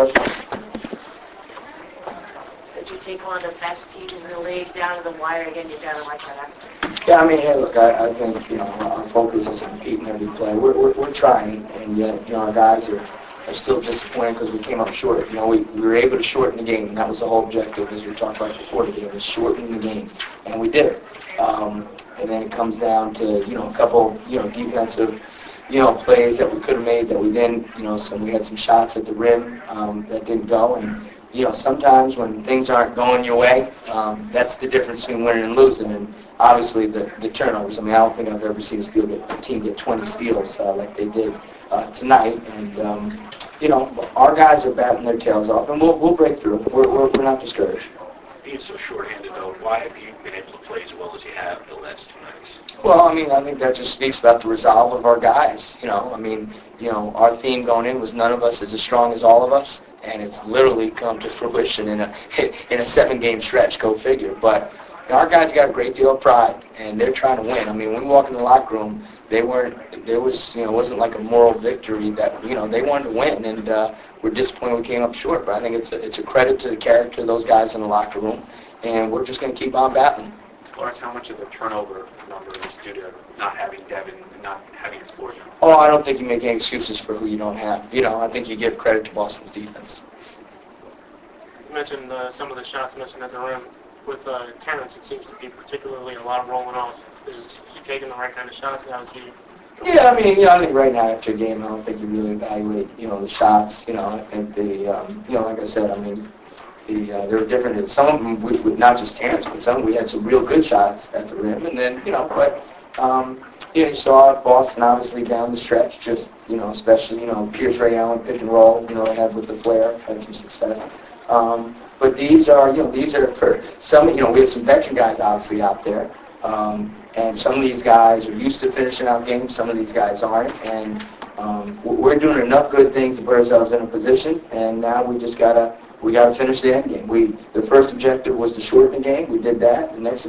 question? Did you take one of the best teams in the league down to the wire again? You gotta like that. Yeah, I mean, hey, look, I think, our focus is competing every play. We're trying, and yet, our guys are still disappointed because we came up short. We were able to shorten the game, and that was the whole objective, as we talked about before today, was shortening the game, and we did it. And then it comes down to, a couple, defensive, plays that we could have made that we didn't. We had some shots at the rim that didn't go, and sometimes when things aren't going your way, that's the difference between winning and losing. And obviously the turnovers. I mean, I don't think I've ever seen a team get 20 steals like they did tonight. And our guys are batting their tails off, and we'll break through. We're not discouraged. Being so short-handed, though, why have you been able to play as well as you have the last 2 nights? Well, I mean, I think that just speaks about the resolve of our guys. Our theme going in was none of us is as strong as all of us, and it's literally come to fruition in a 7-game stretch. Go figure. But our guys got a great deal of pride, and they're trying to win. I mean, when we walk in the locker room, it wasn't like a moral victory that, they wanted to win, and we're disappointed we came up short. But I think it's a credit to the character of those guys in the locker room, and we're just going to keep on battling. Lawrence, how much of the turnover number is due to not having Devin and not having his board? Oh, I don't think you make any excuses for who you don't have. I think you give credit to Boston's defense. You mentioned some of the shots missing at the rim. With Terrence, it seems to be particularly a lot of rolling off. Is he taking the right kind of shots? How is he? Yeah, I mean, I think right now after a game, I don't think you really evaluate, the shots. I think like I said, I mean, they were different. Some of them, with not just Terrence, but some we had some real good shots at the rim, and then, you saw Boston obviously down the stretch, just, especially, Pierce, Ray Allen, pick and roll, they had with the Flair, had some success. But these are for some, we have some veteran guys obviously out there. And some of these guys are used to finishing out games, some of these guys aren't. And we're doing enough good things to put ourselves in a position, and now we just gotta finish the end game. The first objective was to shorten the game. We did that. The next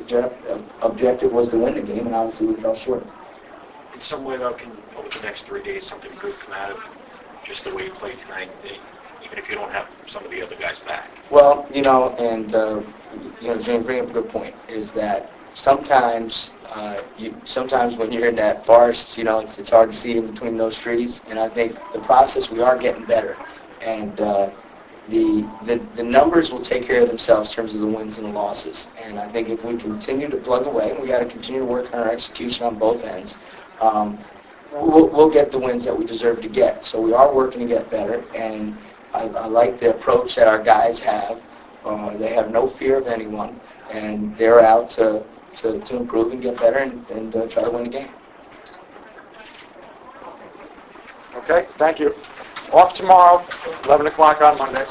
objective was to win the game, and obviously we fell short. In some way, though, can over the next 3 days something good come out of just the way you played tonight, even if you don't have some of the other guys back? Well, Jim, bring up a good point, is that sometimes when you're in that forest, it's hard to see in between those trees. And I think the process, we are getting better. And the numbers will take care of themselves in terms of the wins and the losses. And I think if we continue to plug away, we got to continue to work on our execution on both ends. We'll get the wins that we deserve to get. So we are working to get better, and I like the approach that our guys have. They have no fear of anyone, and they're out to improve and get better and try to win the game. Okay, thank you. Off tomorrow, 11 o'clock on Monday.